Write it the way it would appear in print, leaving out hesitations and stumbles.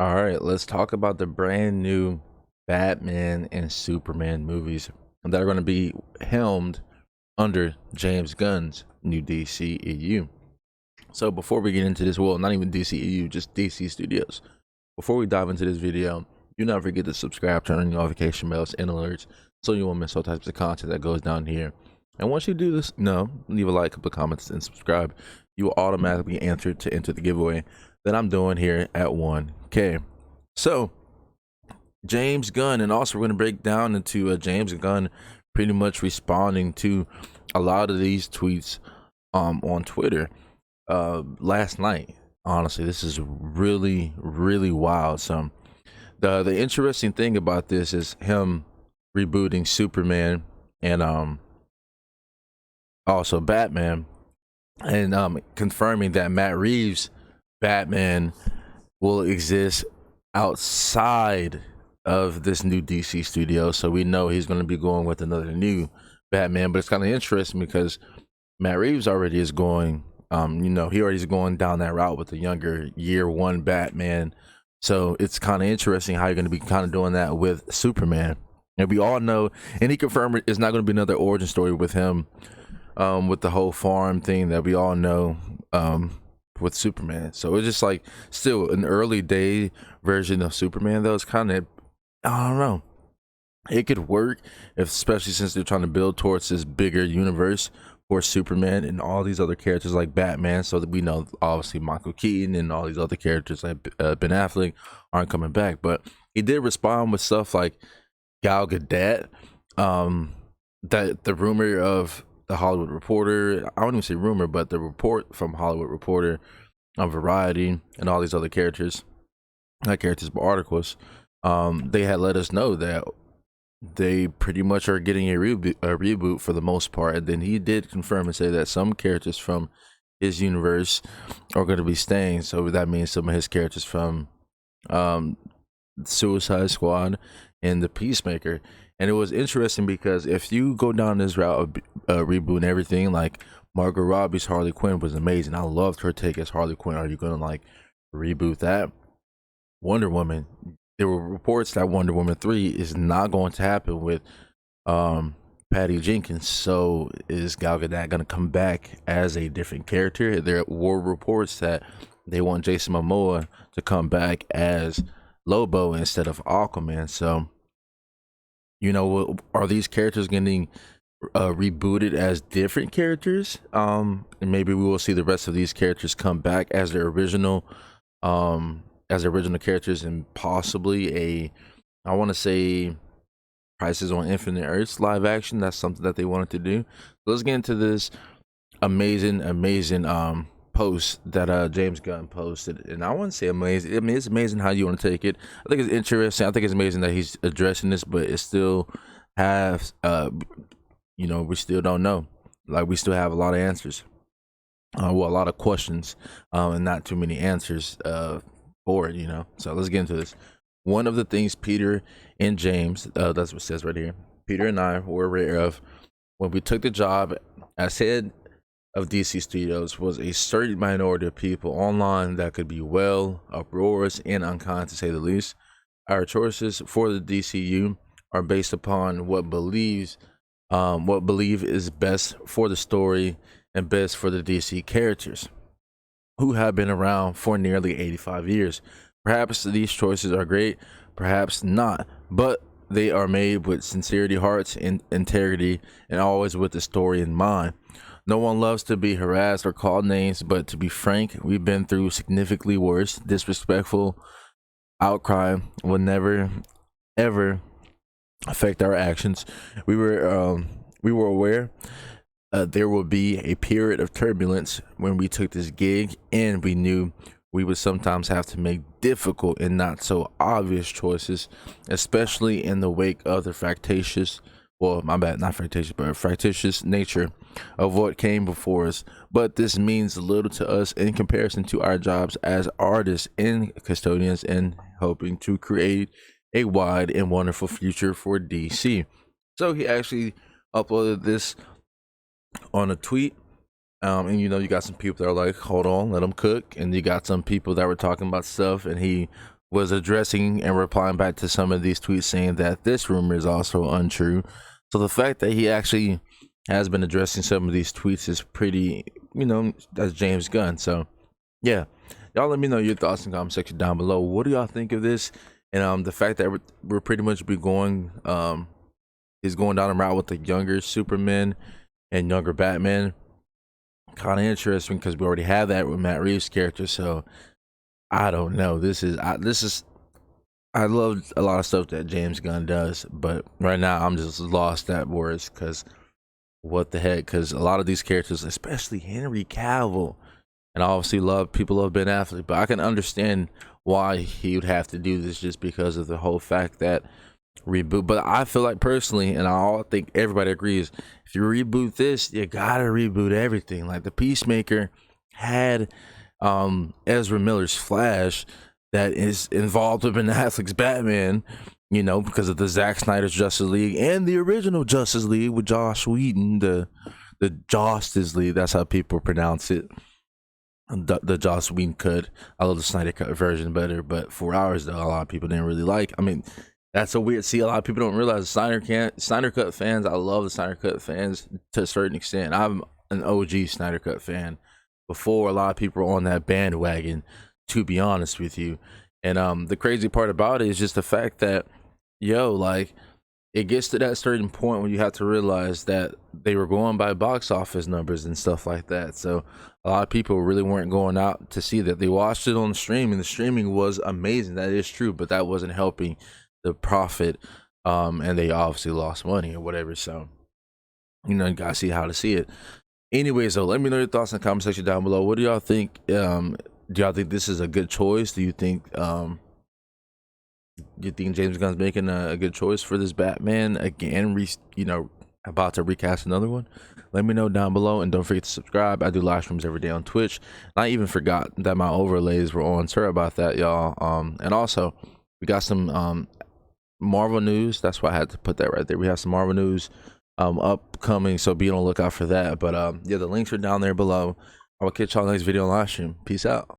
All right, let's talk about the brand new Batman and Superman movies that are going to be helmed under James Gunn's new DCEU. So before we get into this, well, not even DCEU, just DC Studios. Before we dive into this video, do not forget to subscribe, turn on notification bells and alerts so you won't miss all types of content that goes down here. And once you do this, leave a like, couple of comments, and subscribe. You will automatically enter to enter the giveaway that I'm doing here at 1K. So James Gunn, and also we're going to break down into James Gunn pretty much responding to a lot of these tweets on Twitter last night. Honestly, this is really wild. So the interesting thing about this is him rebooting Superman and also Batman, and confirming that Matt Reeves' Batman will exist outside of this new DC studio. So we know he's going to be going with another new Batman, but it's kind of interesting because Matt Reeves already is going, he already is going down that route with the younger year one Batman. So it's kind of interesting how you're going to be kind of doing that with Superman. And we all know, and he confirmed it's not going to be another origin story with him, with the whole farm thing that we all know, with Superman. So it's just like still an early day version of Superman, though. It's kind of, I don't know, it could work, especially since they're trying to build towards this bigger universe for Superman and all these other characters like Batman. So that we know, obviously, Michael Keaton and all these other characters like Ben Affleck aren't coming back. But he did respond with stuff like Gal Gadot, that the rumor of the Hollywood Reporter, I wouldn't even say rumor, but the report from Hollywood Reporter on Variety and all these other characters, not characters, but articles, they had let us know that they pretty much are getting a reboot for the most part. And then he did confirm and say that some characters from his universe are going to be staying. So that means some of his characters from Suicide Squad and the Peacemaker. And it was interesting because if you go down this route of reboot and everything, like Margot Robbie's Harley Quinn was amazing. I loved her take as Harley Quinn. Are you going to like reboot that? Wonder Woman, there were reports that Wonder Woman 3 is not going to happen with Patty Jenkins. So is Gal Gadot going to come back as a different character? There were reports that they want Jason Momoa to come back as Lobo instead of Aquaman. So, are these characters getting rebooted as different characters? And maybe we will see the rest of these characters come back as their original characters, and possibly I want to say Crisis on Infinite Earths live action. That's something that they wanted to do. So let's get into this amazing post that James Gunn posted. And I wouldn't say amazing. I mean, it's amazing how you want to take it. I think it's interesting. I think it's amazing that he's addressing this, but it still has we still don't know. Like, we still have a lot of answers. A lot of questions, and not too many answers for it, So let's get into this. One of the things Peter and James, that's what it says right here, Peter and I were aware of when we took the job as head of DC Studios was a certain minority of people online that could be uproarious and unkind, to say the least. Our choices for the DCU are based upon what believe is best for the story and best for the DC characters, who have been around for nearly 85 years. Perhaps these choices are great, perhaps not, but they are made with sincerity, hearts, and integrity, and always with the story in mind. No one loves to be harassed or called names, but to be frank, we've been through significantly worse. Disrespectful outcry will never, ever affect our actions. We were aware there will be a period of turbulence when we took this gig, and we knew we would sometimes have to make difficult and not so obvious choices, especially in the wake of the fractious nature of what came before us. But this means little to us in comparison to our jobs as artists and custodians, and hoping to create a wide and wonderful future for DC. So he actually uploaded this on a tweet, and you got some people that are like, hold on, let him cook, and you got some people that were talking about stuff, and he was addressing and replying back to some of these tweets saying that this rumor is also untrue. So the fact that he actually has been addressing some of these tweets is pretty, that's James Gunn. So yeah, y'all let me know your thoughts in the comment section down below. What do y'all think of this? And the fact that we're pretty much be going is going down the route with the younger Superman and younger Batman. Kind of interesting because we already have that with Matt Reeves' character. So I don't know. I love a lot of stuff that James Gunn does, but right now I'm just lost at words because what the heck? Because a lot of these characters, especially Henry Cavill, and I obviously people love Ben Affleck, but I can understand why he would have to do this just because of the whole fact that reboot. But I feel like personally, and I think everybody agrees, if you reboot this, you gotta reboot everything. Like the Peacemaker had Ezra Miller's Flash that is involved with Ben Affleck's Batman, because of the Zack Snyder's Justice League and the original Justice League with Joss Whedon, the Justice League, that's how people pronounce it. The Joss Whedon cut. I love the Snyder cut version better, but 4 hours though, a lot of people didn't really like. I mean, that's a weird. See, a lot of people don't realize Snyder cut fans. I love the Snyder cut fans to a certain extent. I'm an OG Snyder cut fan. Before a lot of people were on that bandwagon, to be honest with you. And the crazy part about it is just the fact that, like, it gets to that certain point when you have to realize that they were going by box office numbers and stuff like that. So a lot of people really weren't going out to see that. They watched it on the stream, and the streaming was amazing. That is true, but that wasn't helping the profit. And they obviously lost money or whatever. So, you gotta see how to see it. Anyways, though, let me know your thoughts in the comment section down below. What do y'all think? Do y'all think this is a good choice? Do you think James Gunn's making a good choice for this Batman again? About to recast another one? Let me know down below, and don't forget to subscribe. I do live streams every day on Twitch. And I even forgot that my overlays were on. Sorry about that, y'all. And also we got some Marvel news. That's why I had to put that right there. We have some Marvel news upcoming, so be on the lookout for that. But yeah, the links are down there below. I will catch y'all next video on live stream. Peace out.